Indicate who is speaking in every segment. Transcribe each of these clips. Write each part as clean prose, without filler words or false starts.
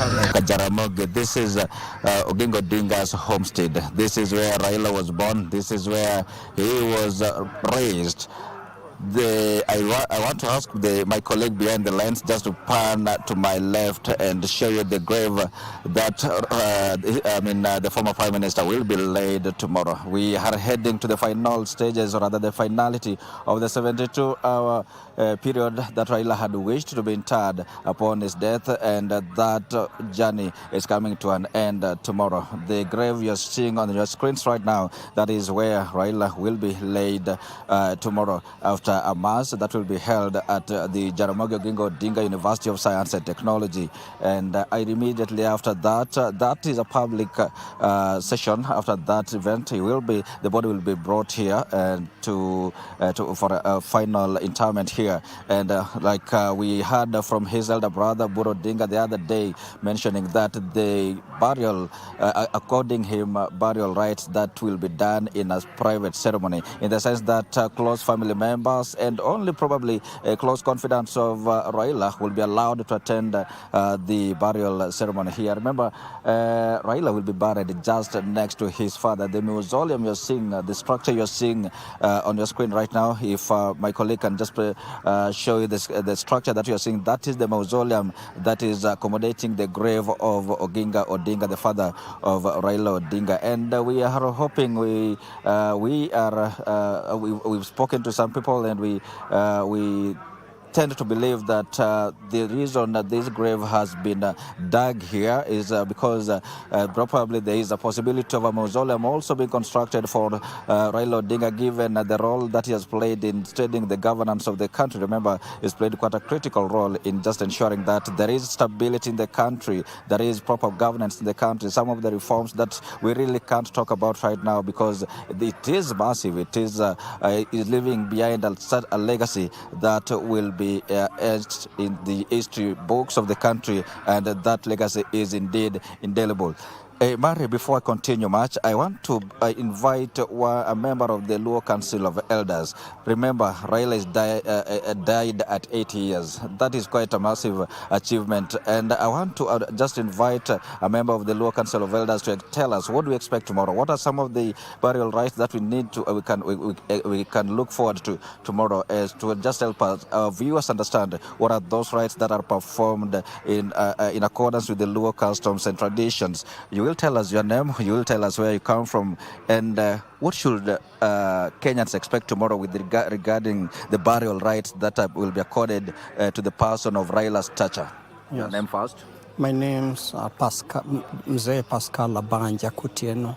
Speaker 1: Kang'o Ka Jaramogi. This is Oginga Odinga's homestead. This is where Raila was born. This is where he was raised. I want to ask my colleague behind the lens just to pan to my left and show you the grave that the former Prime Minister will be laid tomorrow. We are heading to the final stages, or rather the finality of the 72-hour period that Raila had wished to be interred upon his death, and that journey is coming to an end tomorrow. The grave you're seeing on your screens right now, that is where Raila will be laid tomorrow after a mass that will be held at the Jaramogi Oginga Odinga University of Science and Technology. And immediately after that, that is a public session. After that event, the body will be brought here for a final interment here. And we heard from his elder brother, Buro Odinga, the other day, mentioning that the burial, according him, burial rites that will be done in a private ceremony, in the sense that close family members and only probably close confidants of Raila will be allowed to attend the burial ceremony here. Remember, Raila will be buried just next to his father. The mausoleum you're seeing, the structure you're seeing on your screen right now, if my colleague can just show you the structure that you're seeing, that is the mausoleum that is accommodating the grave of Oginga Odinga, the father of Raila Odinga. And we are hoping, we've spoken to some people, and we tend to believe that the reason that this grave has been dug here is because probably there is a possibility of a mausoleum also being constructed for Raila Odinga, given the role that he has played in steadying the governance of the country. Remember, he's played quite a critical role in just ensuring that there is stability in the country, there is proper governance in the country. Some of the reforms that we really can't talk about right now because it is massive. It is leaving behind a legacy that will be etched in the history books of the country, and that legacy is indeed indelible. Mary, before I continue much, I want to invite a member of the Luo Council of Elders. Remember, Raila died at 80 years. That is quite a massive achievement. And I want to just invite a member of the Luo Council of Elders to tell us, what do we expect tomorrow? What are some of the burial rites that we need to, we can look forward to tomorrow, as to just help us, our viewers, understand what are those rites that are performed in accordance with the Luo customs and traditions. You will tell us your name, you will tell us where you come from, and what should Kenyans expect tomorrow with regarding the burial rites that will be accorded to the person of Raila's stature. Yes. Your name first?
Speaker 2: My name's Mzee Pascal Abanja Kutieno.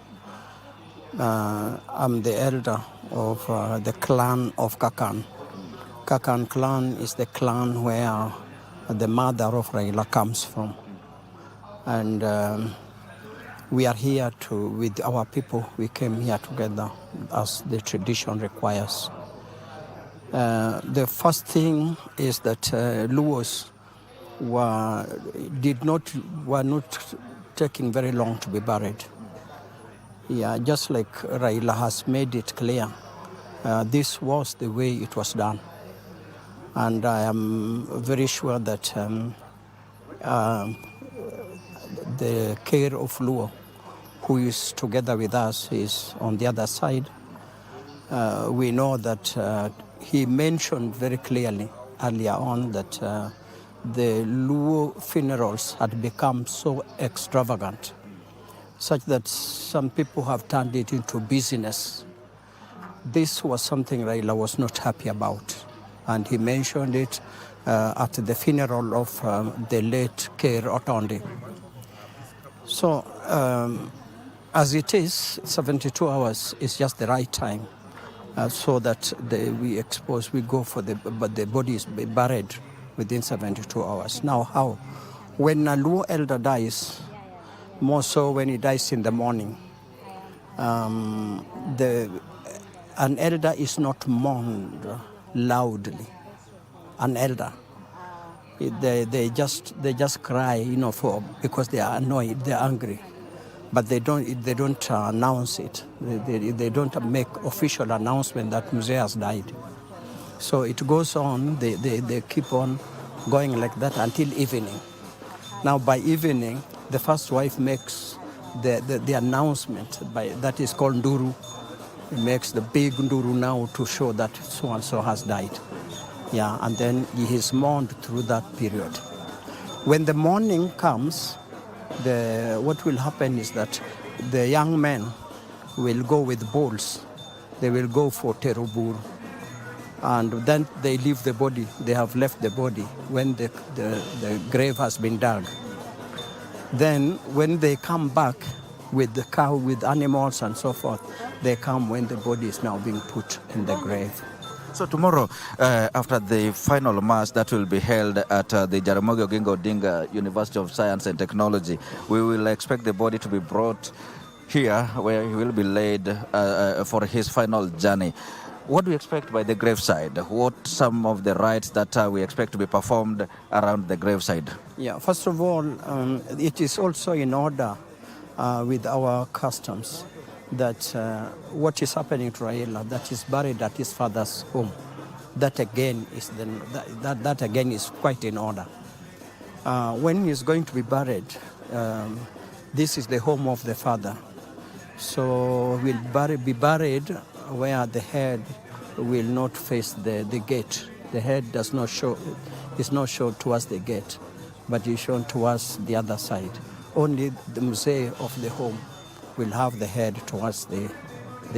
Speaker 2: I'm the elder of the clan of Kakan. Kakan clan is the clan where the mother of Raila comes from. And we are here with our people. We came here together as the tradition requires. The first thing is that Luos were not taking very long to be buried. Yeah, just like Raila has made it clear, this was the way it was done. And I am very sure that the care of Luo, who is together with us, is on the other side. We know that he mentioned very clearly earlier on that the Luo funerals had become so extravagant, such that some people have turned it into business. This was something Raila was not happy about, and he mentioned it at the funeral of the late Ker Otondi. So, as it is, 72 hours is just the right time so that we go for but the body is buried within 72 hours. Now, how? When a Luo elder dies, more so when he dies in the morning, an elder is not mourned loudly. An elder, they just cry, because they are annoyed, they are angry. But they don't announce it. They don't make official announcement that Mzee has died. So it goes on. They keep on going like that until evening. Now by evening, the first wife makes the announcement, that is called nduru. He makes the big nduru now to show that so-and-so has died. Yeah, and then he is mourned through that period. When the morning comes, what will happen is that the young men will go with bowls. They will go for terubur. And then they leave the body. They have left the body when the grave has been dug. Then when they come back with the cow, with animals and so forth, they come when the body is now being put in the grave.
Speaker 1: So tomorrow, after the final mass that will be held at the Jaramogi Oginga Odinga University of Science and Technology, we will expect the body to be brought here where he will be laid for his final journey. What do you expect by the graveside? What some of the rites that we expect to be performed around the graveside?
Speaker 2: Yeah, first of all, it is also in order with our customs that what is happening to Raila, that is buried at his father's home, that again is quite in order. When he is going to be buried, this is the home of the father. So will be buried where the head will not face the gate. The head is not shown towards the gate, but is shown towards the other side. Only the museum of the home will have the head towards the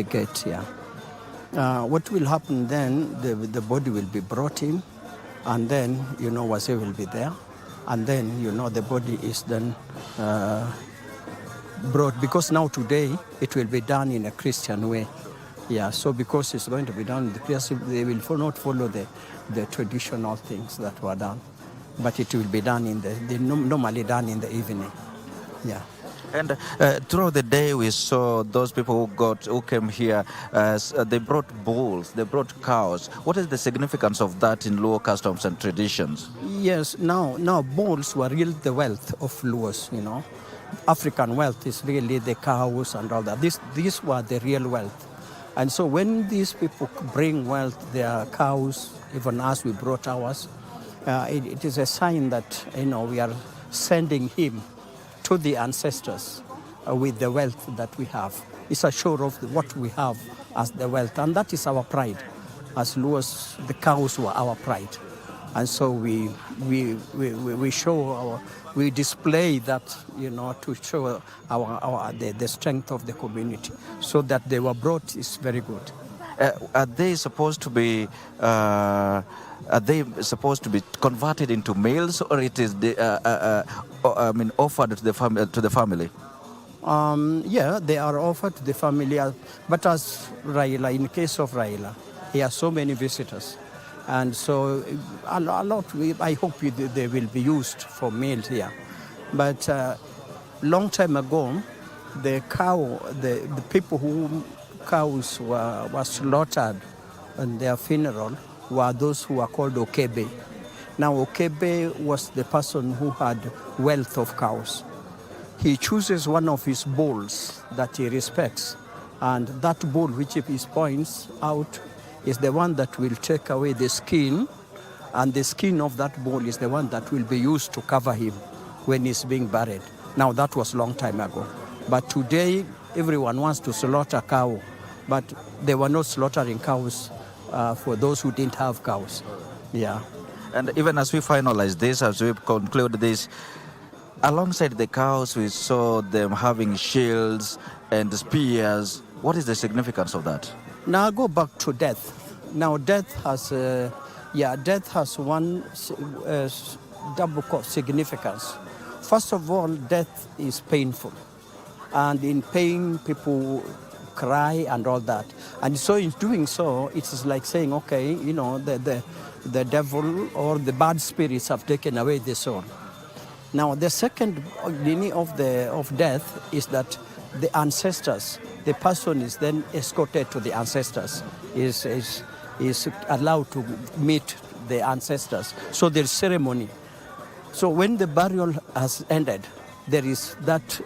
Speaker 2: gate here. What will happen then, the body will be brought in, and then, Wazir will be there, and then, the body is then brought, because now today it will be done in a Christian way. Yeah, so because it's going to be done in the Christian, they will not follow the traditional things that were done, but it will be done normally done in the evening. Yeah.
Speaker 1: And throughout the day, we saw those people who came here. They brought bulls, they brought cows. What is the significance of that in Luo customs and traditions?
Speaker 2: Yes, now bulls were really the wealth of Luos. African wealth is really the cows and all that. These were the real wealth. And so when these people bring wealth, their cows, even as we brought ours, it is a sign that we are sending him to the ancestors with the wealth that we have. It's a show of what we have as the wealth, and that is our pride. As Luos, the cows were our pride, and so we show we display that to show the strength of the community. So that they were brought is very good.
Speaker 1: Are they supposed to be converted into males, or it is offered to the family?
Speaker 2: Yeah, they are offered to the family. But as Raila, in the case of Raila, he has so many visitors, and so a lot. I hope they will be used for males here. But long time ago, the people who cows were slaughtered on their funeral were those who were called Okebe. Now Okebe was the person who had wealth of cows. He chooses one of his bulls that he respects, and that bull which he points out is the one that will take away the skin, and the skin of that bull is the one that will be used to cover him when he's being buried. Now that was a long time ago. But today everyone wants to slaughter cow, but they were not slaughtering cows for those who didn't have cows. Yeah.
Speaker 1: And even as we finalize this, as we conclude this, alongside the cows, we saw them having shields and spears. What is the significance of that?
Speaker 2: Now I go back to death. Now death has one double significance. First of all, death is painful, and in pain people cry and all that. And so in doing so, it is like saying, okay, the devil or the bad spirits have taken away the soul. Now the second meaning of death is that the ancestors, the person is then escorted to the ancestors, is allowed to meet the ancestors. So there's ceremony. So when the burial has ended, there is that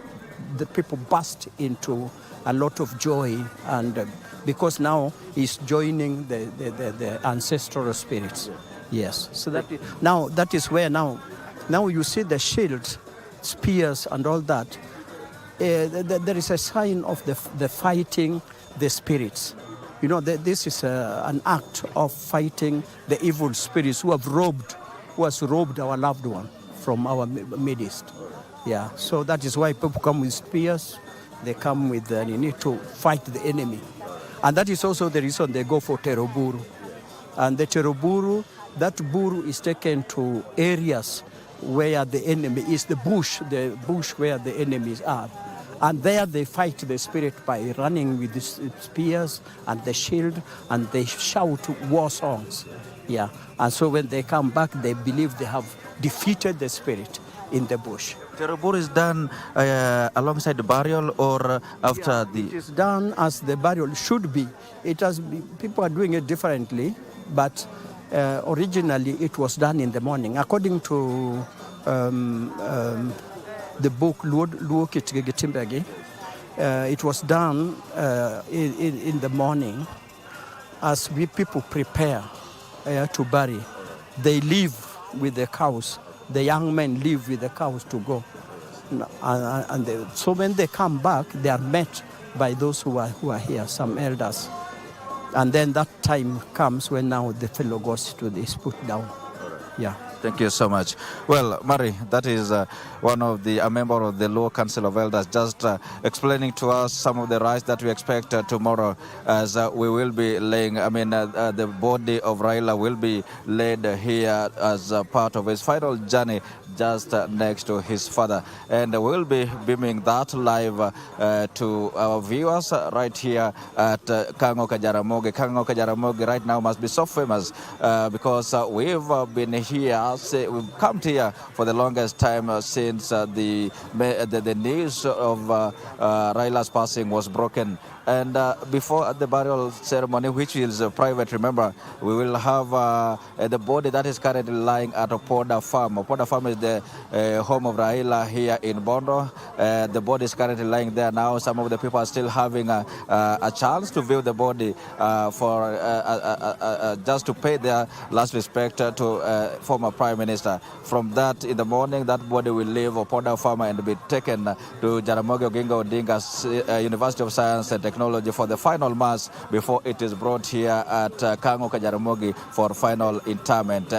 Speaker 2: the people burst into a lot of joy, and because now he's joining the ancestral spirits. Yes. So that is where now you see the shield spears and all that, there is a sign of the fighting the spirits. You know, this is an act of fighting the evil spirits who has robbed our loved one from our midst. Yeah, so that is why people come with spears. They come with, you need to fight the enemy. And that is also the reason they go for Teroburu. And the Teroburu, that buru is taken to areas where the enemy is, the bush where the enemies are. And there they fight the spirit by running with the spears and the shield, and they shout war songs. Yeah, and so when they come back, they believe they have defeated the spirit in the bush.
Speaker 1: Terobur is done alongside the burial or after the...
Speaker 2: It is done as the burial should be. People are doing it differently, but originally it was done in the morning. According to the book Luo Kitgegetimbegi, it was done in the morning as people prepare to bury. They leave with the cows. The young men leave with the cows to go. So when they come back, they are met by those who are here, some elders. And then that time comes when now the fellow goes to this put down. Yeah.
Speaker 1: Thank you so much. Well, Mary, that is a member of the Luo Council of Elders, just explaining to us some of the rites that we expect tomorrow, as we will be laying, the body of Raila will be laid here as part of his final journey just next to his father. And we'll be beaming that live to our viewers right here at Kang'o Ka Jaramogi. Kang'o Ka Jaramogi right now must be so famous because we've been here. We've come here for the longest time since the news of Raila's passing was broken. And before the burial ceremony, which is private, remember, we will have the body that is currently lying at Opoda Farm. Opoda Farm is the home of Raila here in Bondo. The body is currently lying there now. Some of the people are still having a chance to view the body for just to pay their last respect to former Prime Minister. From that, in the morning, that body will leave Opoda Farm and be taken to Jaramogi Oginga Odinga's University of Science and Technology for the final mass before it is brought here at Kang'o Ka Jaramogi for final interment.